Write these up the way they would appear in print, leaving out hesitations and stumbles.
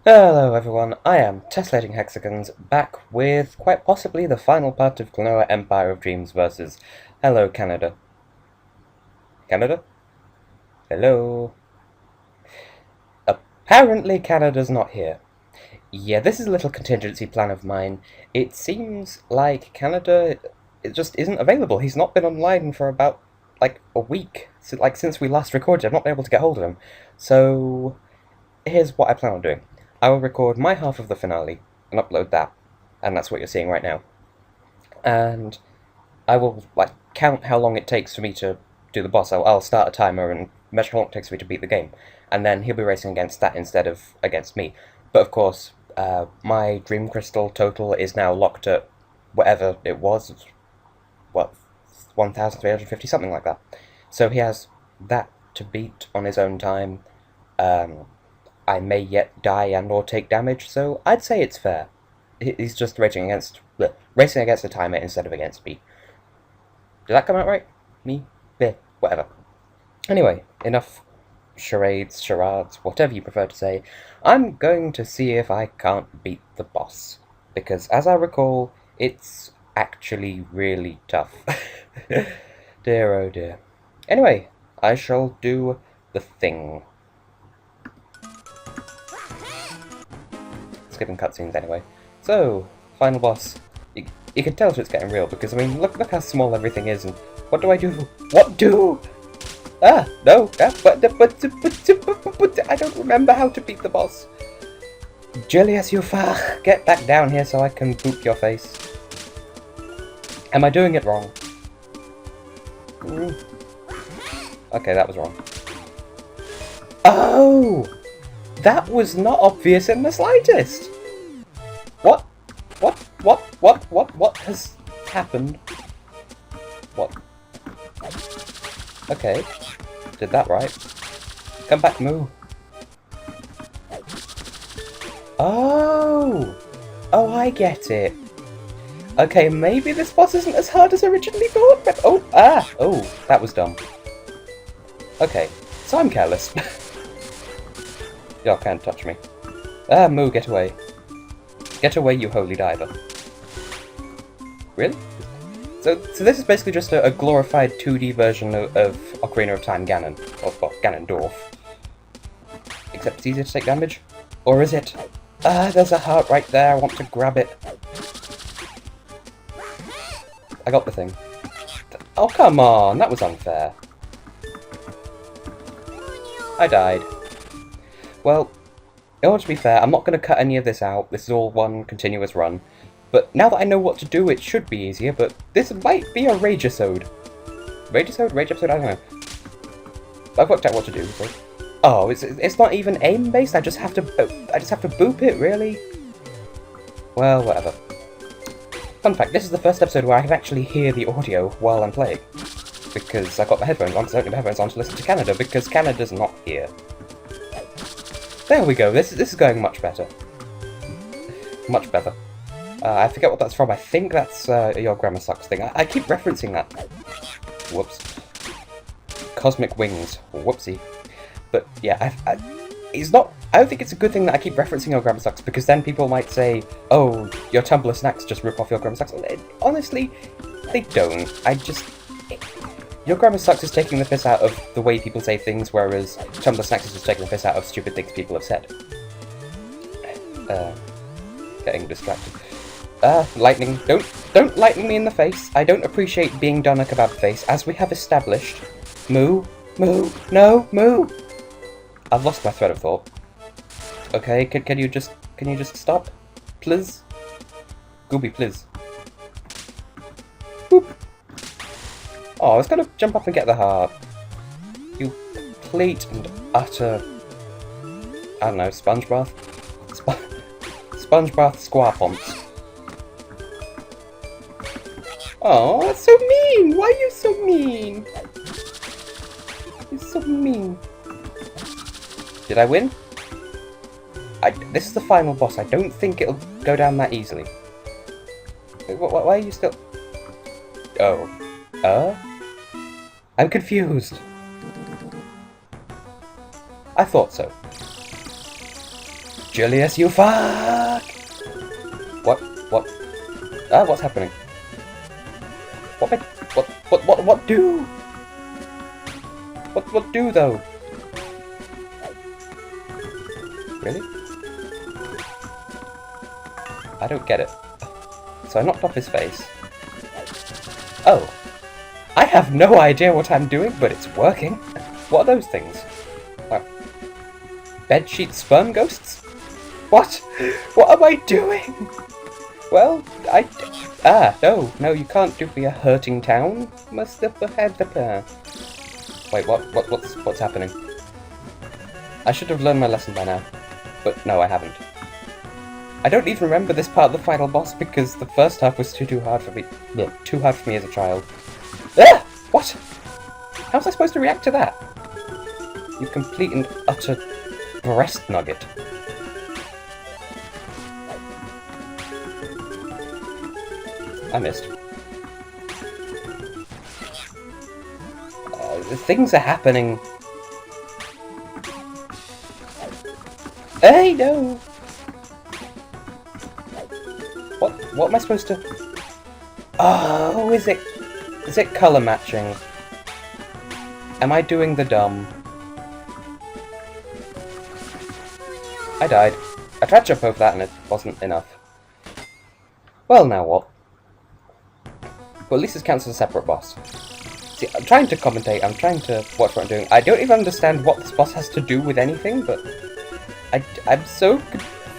Hello everyone, I am Tessellating Hexagons, back with quite possibly the final part of Klonoa Empire of Dreams versus Hello Canada. Canada? Hello? Apparently Canada's not here. Yeah, this is a little contingency plan of mine. It seems like Canada it just isn't available. He's not been online for about, like, a week. So, since we last recorded, I've not been able to get hold of him. So, here's what I plan on doing. I will record my half of the finale and upload that, and that's what you're seeing right now. And I will count how long it takes for me to do the boss. I'll start a timer and measure how long it takes for me to beat the game, and then he'll be racing against that instead of against me. But of course, my Dream Crystal total is now locked at whatever it was, 1,350, something like that. So he has that to beat on his own time. I may yet die and or take damage, so I'd say it's fair. He's just racing against the timer instead of against me. Did that come out right? Me? Whatever. Anyway, enough charades, whatever you prefer to say. I'm going to see if I can't beat the boss. Because, as I recall, it's actually really tough. Dear oh dear. Anyway, I shall do the thing. Skipping cutscenes anyway. So, final boss. You can tell it's getting real because, I mean, look how small everything is, and what do I do? What do? Ah, no, but I don't remember how to beat the boss. Julius, you fuck, get back down here so I can boop your face. Am I doing it wrong? Okay, that was wrong. Oh! That was not obvious in the slightest! What has happened? What? Okay, did that right. Come back, Moo. Oh! Oh, I get it. Okay, maybe this boss isn't as hard as originally thought, but oh, that was dumb. Okay, so I'm careless. Y'all can't touch me. Ah, Moo, get away. Get away, you holy diver. Really? So this is basically just a glorified 2D version of Ocarina of Time Ganon. Or Ganondorf. Except it's easier to take damage? Or is it? Ah, there's a heart right there, I want to grab it. I got the thing. Oh, come on, that was unfair. I died. Well, in order to be fair, I'm not going to cut any of this out. This is all one continuous run. But now that I know what to do, it should be easier, but this might be a rage-episode. Rage-episode? Rage-episode? I don't know. I've worked out what to do, so. Oh, it's not even aim-based? I just have to boop it, really? Well, whatever. Fun fact, this is the first episode where I can actually hear the audio while I'm playing. Because I've got my headphones on, so I don't need my headphones on to listen to Canada, because Canada's not here. There we go, this is going much better. Much better. I forget what that's from. I think that's your grammar sucks thing. I keep referencing that. Whoops. Cosmic Wings. Whoopsie. But yeah, it's not. I don't think it's a good thing that I keep referencing your grammar sucks, because then people might say, "Oh, your Tumblr snacks just rip off your grammar sucks." Honestly, they don't. Your grammar sucks is taking the piss out of the way people say things, whereas Tumblr snacks is just taking the piss out of stupid things people have said. Getting distracted. Lightning. Don't lightning me in the face. I don't appreciate being done a kebab face, as we have established. Moo. No, Moo. I've lost my thread of thought. Okay, can you just stop? Please? Gooby, please. Boop. Oh, I was gonna jump up and get the heart. You complete and utter... I don't know, sponge bath? Sponge bath squarpons. Oh, that's so mean! Why are you so mean? You're so mean. Did I win? This is the final boss. I don't think it'll go down that easily. Why are you still... Oh. I'm confused. I thought so. Julius, you fuck! What? What? Ah, what's happening? What do? What do, though? Really? I don't get it. So I knocked off his face. Oh. I have no idea what I'm doing, but it's working. What are those things? Bedsheet sperm ghosts? What? What am I doing? Well, no, you can't do be a hurting town. Must have had the pair. Wait, what's happening? I should have learned my lesson by now. But no, I haven't. I don't even remember this part of the final boss because the first half was too hard for me. Yeah, too hard for me as a child. Ah! What? How was I supposed to react to that? You complete and utter breast nugget. I missed. Things are happening. Hey, no! What am I supposed to... Oh, is it colour matching? Am I doing the dumb? I died. I tried to jump over that and it wasn't enough. Well, now what? Well, at least it counts as a separate boss. See, I'm trying to commentate, I'm trying to watch what I'm doing. I don't even understand what this boss has to do with anything, but... I'm so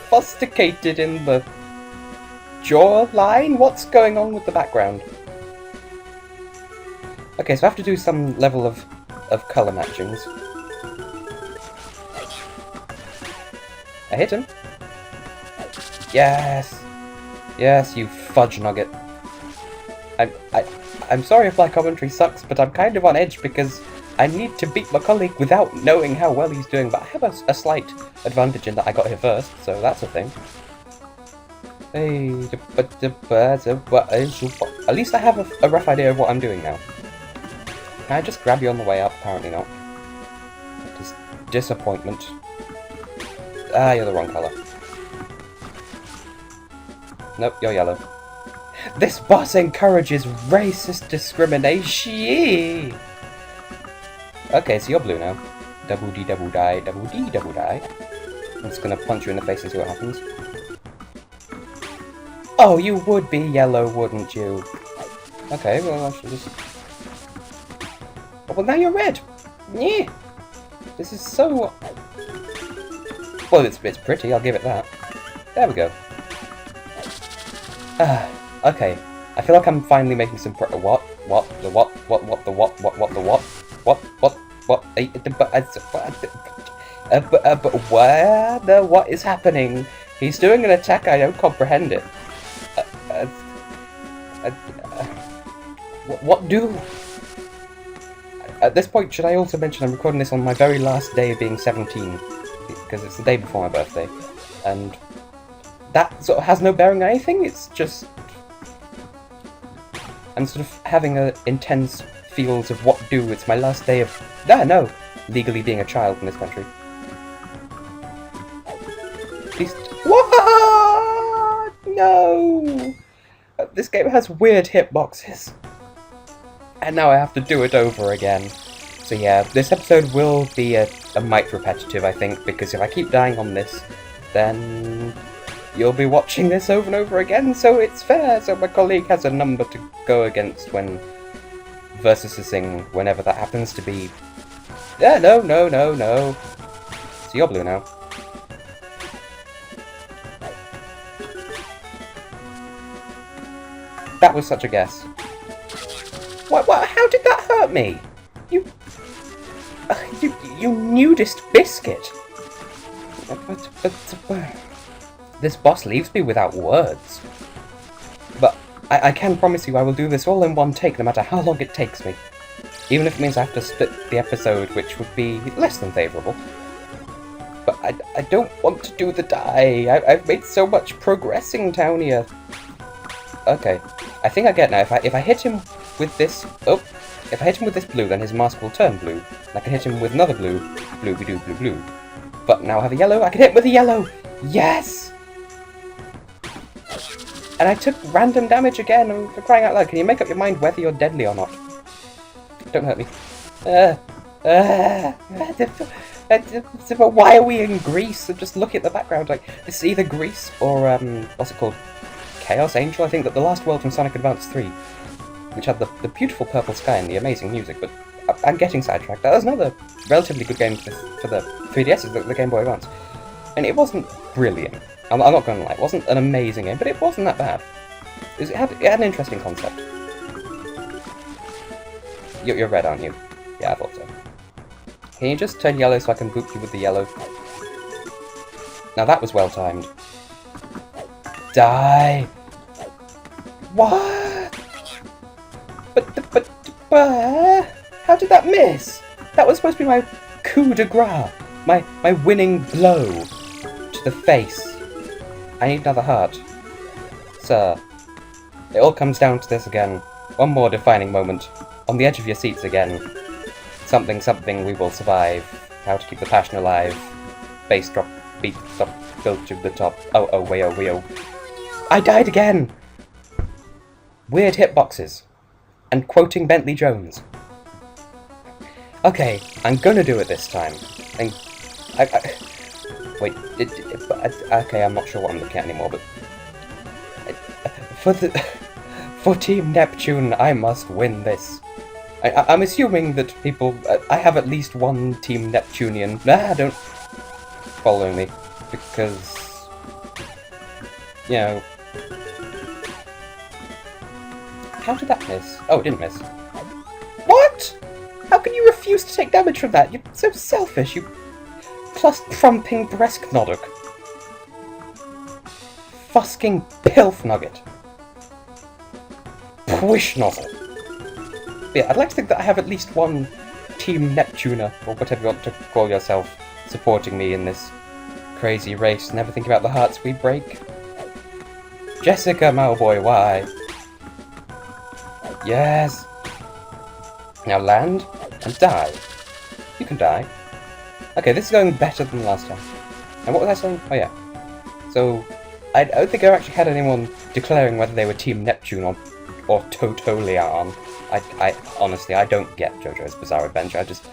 sophisticated in the... jawline? What's going on with the background? Okay, so I have to do some level of colour matchings. I hit him. Yes! Yes, you fudge nugget. I'm sorry if my commentary sucks, but I'm kind of on edge because I need to beat my colleague without knowing how well he's doing, but I have a slight advantage in that I got here first, so that's a thing. Hey, at least I have a rough idea of what I'm doing now. Can I just grab you on the way up? Apparently not. Just disappointment. Ah, you're the wrong colour. Nope, you're yellow. This boss encourages racist discrimination! Okay, so you're blue now. Double D, double die, double D, double die. I'm just gonna punch you in the face and see what happens. Oh, you would be yellow, wouldn't you? Okay, well, I should just... Oh, well, now you're red! Yeah! This is so... Well, it's pretty, I'll give it that. There we go. Okay. I feel like I'm finally making some where the what is happening? He's doing an attack, I don't comprehend it. What do? At this point, should I also mention I'm recording this on my very last day of being 17, because it's the day before my birthday, and that sort of has no bearing on anything, it's just... I'm sort of having intense feels of what do, it's my last day of... no! Legally being a child in this country. Please... What? No! This game has weird hitboxes. And now I have to do it over again. So yeah, this episode will be a mite repetitive, I think, because if I keep dying on this, then you'll be watching this over and over again, so it's fair, so my colleague has a number to go against when versusing whenever that happens to be. Yeah, no. So you're blue now. That was such a guess. What? How did that hurt me? You nudist biscuit. This boss leaves me without words. But I can promise you I will do this all in one take, no matter how long it takes me. Even if it means I have to split the episode, which would be less than favourable. But I don't want to do the die. I've made so much progressing down here. Okay, I think I get now. If I hit him with this... Oh! If I hit him with this blue, then his mask will turn blue. And I can hit him with another blue. Blue. But now I have a yellow. I can hit him with a yellow! Yes! And I took random damage again, and for crying out loud, can you make up your mind whether you're deadly or not? Don't hurt me. But why are we in Greece? Just look at the background, like, this is either Greece or, what's it called? Chaos Angel? I think that the last world from Sonic Advance 3, which had the beautiful purple sky and the amazing music, but I'm getting sidetracked. That was another relatively good game for the 3DS, the Game Boy Advance. And it wasn't brilliant. I'm not going to lie, it wasn't an amazing game, but it wasn't that bad. It had an interesting concept. You're red, aren't you? Yeah, I thought so. Can you just turn yellow so I can boop you with the yellow? Now that was well timed. Die! What? But how did that miss? That was supposed to be my coup de grace, my winning blow to the face. I need another heart. Sir, it all comes down to this again. One more defining moment. On the edge of your seats again. Something, we will survive. How to keep the passion alive. Bass drop, beat stop, go to the top. Oh, way, oh. I died again! Weird hitboxes. And quoting Bentley Jones. Okay, I'm gonna do it this time. Wait, okay, I'm not sure what I'm looking at anymore, but... For Team Neptune, I must win this. I'm assuming that people... I have at least one Team Neptunian... don't follow me, because... You know... How did that miss? Oh, it didn't miss. What?! How can you refuse to take damage from that? You're so selfish, you... Plus trumping breast noddock. Fusking pilf nugget. Pwish nozzle. Yeah, I'd like to think that I have at least one Team Neptuner, or whatever you want to call yourself, supporting me in this crazy race. Never think about the hearts we break. Jessica, Malboy, why? Yes! Now land, and die. You can die. Okay, this is going better than last time. And what was I saying? Oh yeah. So, I don't think I actually had anyone declaring whether they were Team Neptune or ToTolion. I honestly, I don't get JoJo's Bizarre Adventure. I just...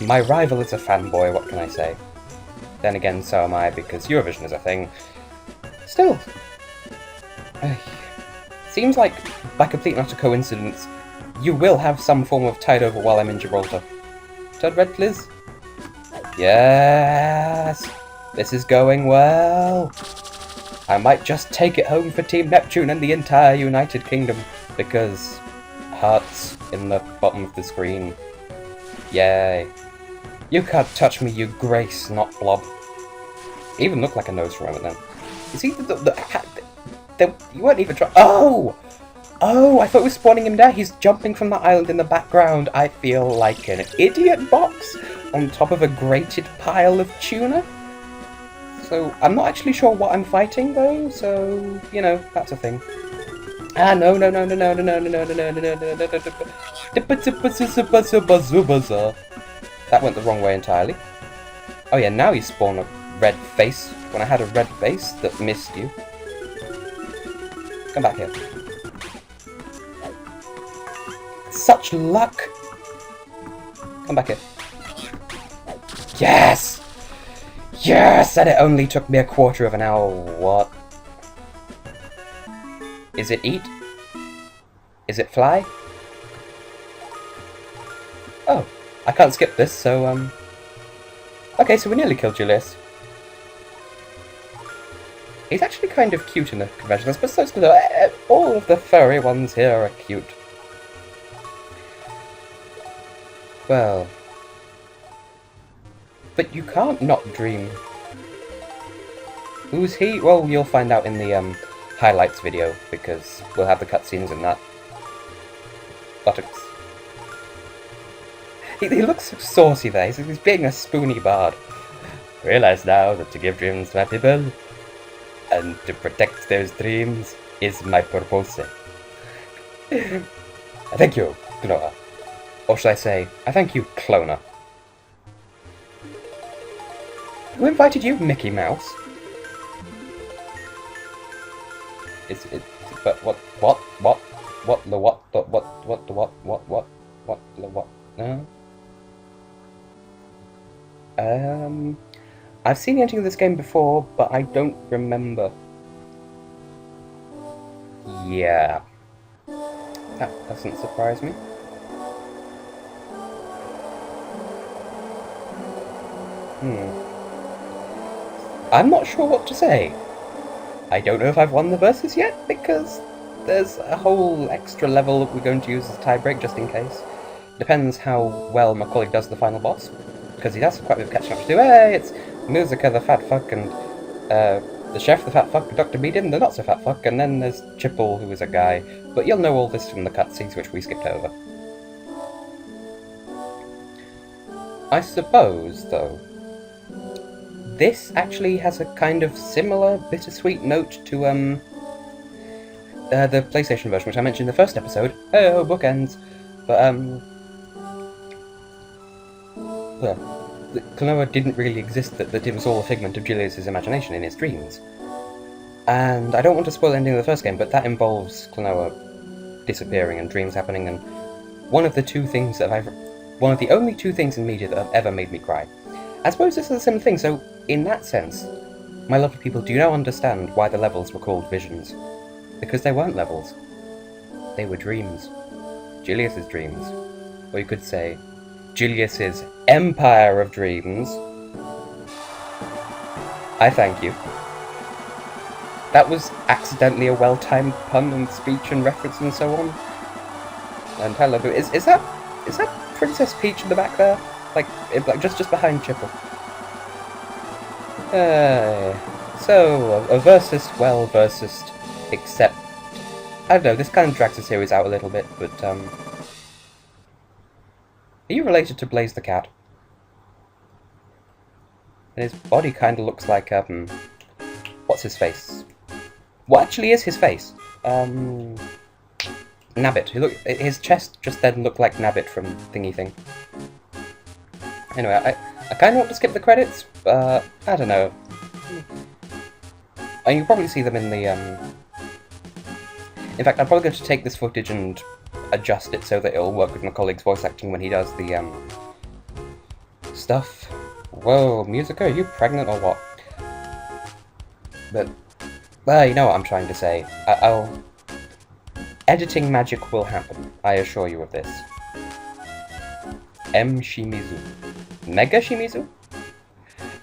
My rival is a fanboy, what can I say? Then again, so am I, because Eurovision is a thing. Still. Seems like, by complete and utter coincidence, you will have some form of tide over while I'm in Gibraltar. Turn red, please. Yes! This is going well. I might just take it home for Team Neptune and the entire United Kingdom, because hearts in the bottom of the screen. Yay. You can't touch me, you grey snot blob. It even looked like a nose for a moment then. You see, you weren't even trying. Oh! Oh, I thought it was spawning him there. He's jumping from the island in the background. I feel like an idiot box on top of a grated pile of tuna. So, I'm not actually sure what I'm fighting, though, so, you know, that's a thing. Ah, no. That went the wrong way entirely. Oh yeah, now you spawn a red face, when I had a red face that missed you. Come back here. Such luck! Come back here. Yes! Yes! And it only took me a quarter of an hour. What? Is it eat? Is it fly? Oh, I can't skip this, so, Okay, so we nearly killed Julius. He's actually kind of cute in the convention, but so all of the furry ones here are cute. Well... But you can't not dream. Who's he? Well, you'll find out in the, highlights video, because we'll have the cutscenes in that. Buttocks. He looks so saucy there, he's being a spoony bard. Realize now that to give dreams to my people, and to protect those dreams, is my purpose. Thank you, Clona. Or should I say, I thank you, Clona. Who invited you, Mickey Mouse? But what, no? I've seen the ending of this game before, but I don't remember. Yeah. That doesn't surprise me. I'm not sure what to say. I don't know if I've won the versus yet, because there's a whole extra level that we're going to use as a tiebreak just in case. Depends how well my colleague does the final boss, because he has quite a bit of catching up to do. Hey, it's Musica the fat fuck, and the chef the fat fuck, Dr. Meadin the not so fat fuck, and then there's Chipple who is a guy. But you'll know all this from the cutscenes which we skipped over. I suppose, though, this actually has a kind of similar bittersweet note to the PlayStation version, which I mentioned in the first episode. Oh, bookends. But well, Klonoa didn't really exist. That it was all a figment of Julius's imagination in his dreams. And I don't want to spoil the ending of the first game, but that involves Klonoa disappearing and dreams happening. And one of the only two things in media that have ever made me cry. I suppose this is a similar thing. So, in that sense, my lovely people, do you now understand why the levels were called visions? Because they weren't levels. They were dreams. Julius's dreams. Or you could say, Julius's empire of dreams. I thank you. That was accidentally a well-timed pun and speech and reference and so on. And hello, is that Princess Peach in the back there? Like just behind Chipple. So, a versus, well versus, except, I don't know, this kind of drags the series out a little bit, but, are you related to Blaze the Cat? And his body kind of looks like, what's his face? What actually is his face? Nabbit. His chest just then looked like Nabbit from Thingy Thing. Anyway, I kind of want to skip the credits, but I don't know. And you'll probably see them in the, In fact, I'm probably going to take this footage and adjust it so that it'll work with my colleague's voice acting when he does the, stuff. Whoa, Musica, are you pregnant or what? But, well, you know what I'm trying to say. Editing magic will happen, I assure you of this. M. Shimizu. Mega Shimizu?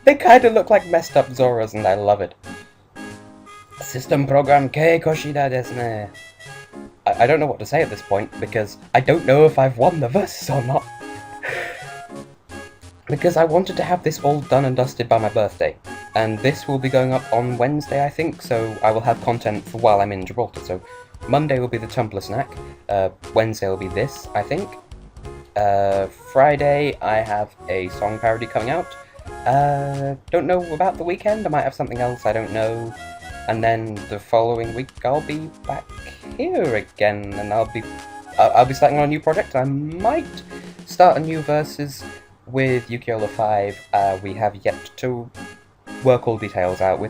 They kinda look like messed up Zoras and I love it. System program Kei Koshida desu ne. I don't know what to say at this point, because I don't know if I've won the versus or not. Because I wanted to have this all done and dusted by my birthday. And this will be going up on Wednesday, I think, so I will have content for while I'm in Gibraltar. So Monday will be the Tumblr snack, Wednesday will be this, I think. Friday, I have a song parody coming out. Don't know about the weekend, I might have something else, I don't know. And then the following week, I'll be back here again, and I'll be starting on a new project. I might start a new versus with Yukiola 5. We have yet to work all details out.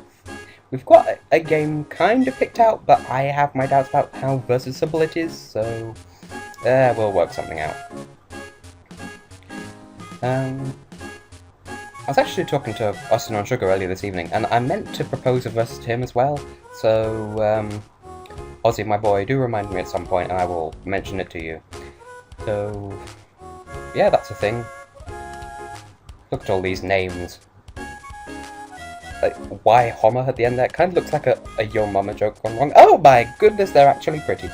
We've got a game kind of picked out, but I have my doubts about how versusable it is, so we'll work something out. I was actually talking to Austin on Sugar earlier this evening, and I meant to propose a versus to him as well, so, Ozzy, my boy, do remind me at some point, and I will mention it to you. So, yeah, that's a thing. Look at all these names. Like, why Homer at the end there? It kind of looks like a Yo Mama joke gone wrong. Oh my goodness, they're actually pretty.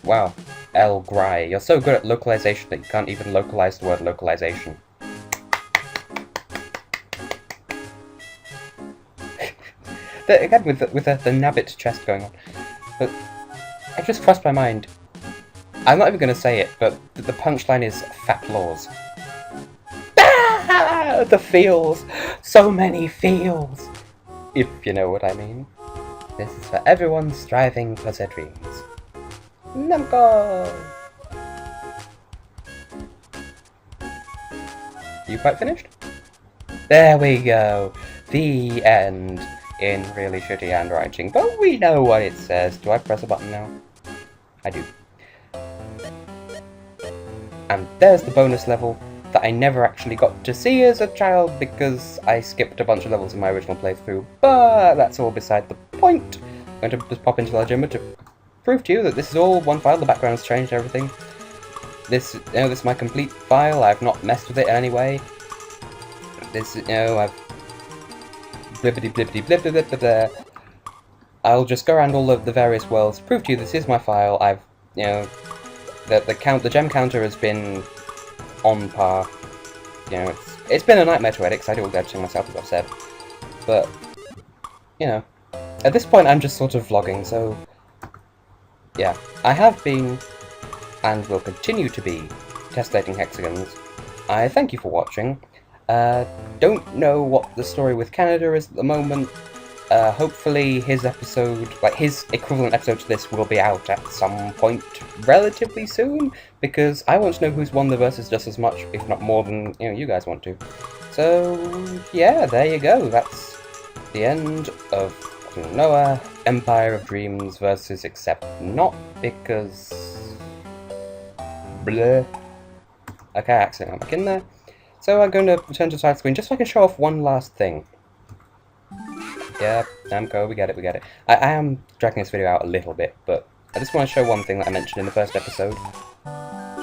Wow. El Grai, you're so good at localization that you can't even localize the word localization. Again, with the Nabbit chest going on. But I just crossed my mind. I'm not even going to say it, but the punchline is fat laws. Ah, the feels! So many feels! If you know what I mean. This is for everyone striving for their dreams. Namco! You quite finished? There we go. The end. In really shitty handwriting, but we know what it says. Do I press a button now? I do. And there's the bonus level that I never actually got to see as a child because I skipped a bunch of levels in my original playthrough, but that's all beside the point. I'm going to just pop into Legend to prove to you that this is all one file, the background's changed, everything. This is my complete file, I've not messed with it in any way. This, I've blibbity blibbity blib blib blib there. I'll just go around all of the various worlds, prove to you this is my file. I've, the gem counter has been on par. It's been a nightmare to edit because I do all the editing myself, as I've said. But, at this point I'm just sort of vlogging, so yeah. I have been, and will continue to be, tessellating Hexagons. I thank you for watching. Don't know what the story with Canada is at the moment. Hopefully his episode, like his equivalent episode to this, will be out at some point relatively soon, because I want to know who's won the versus just as much, if not more than, you guys want to. So, yeah, there you go. That's the end of Noah, Empire of Dreams versus Except Not, because... bleh. Okay, I accidentally went back in there. So I'm going to return to the side screen just so I can show off one last thing. Yeah, Namco, we get it. I am dragging this video out a little bit, but I just want to show one thing that I mentioned in the first episode.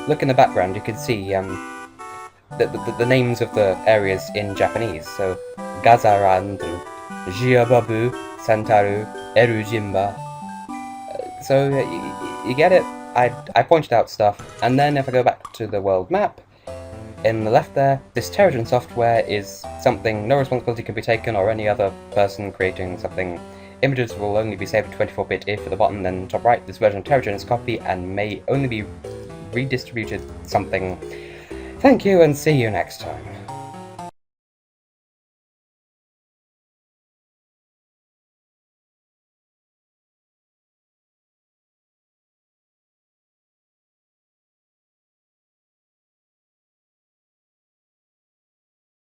Look in the background, you can see the names of the areas in Japanese. So, Gazarandu, Jiababu, Santaru, Erujimba. So, you get it? I pointed out stuff, and then if I go back to the world map, in the left there, this Terrigen software is something no responsibility can be taken, or any other person creating something. Images will only be saved 24-bit if at the bottom, then top right, this version of Terrigen is copy and may only be redistributed something. Thank you and see you next time.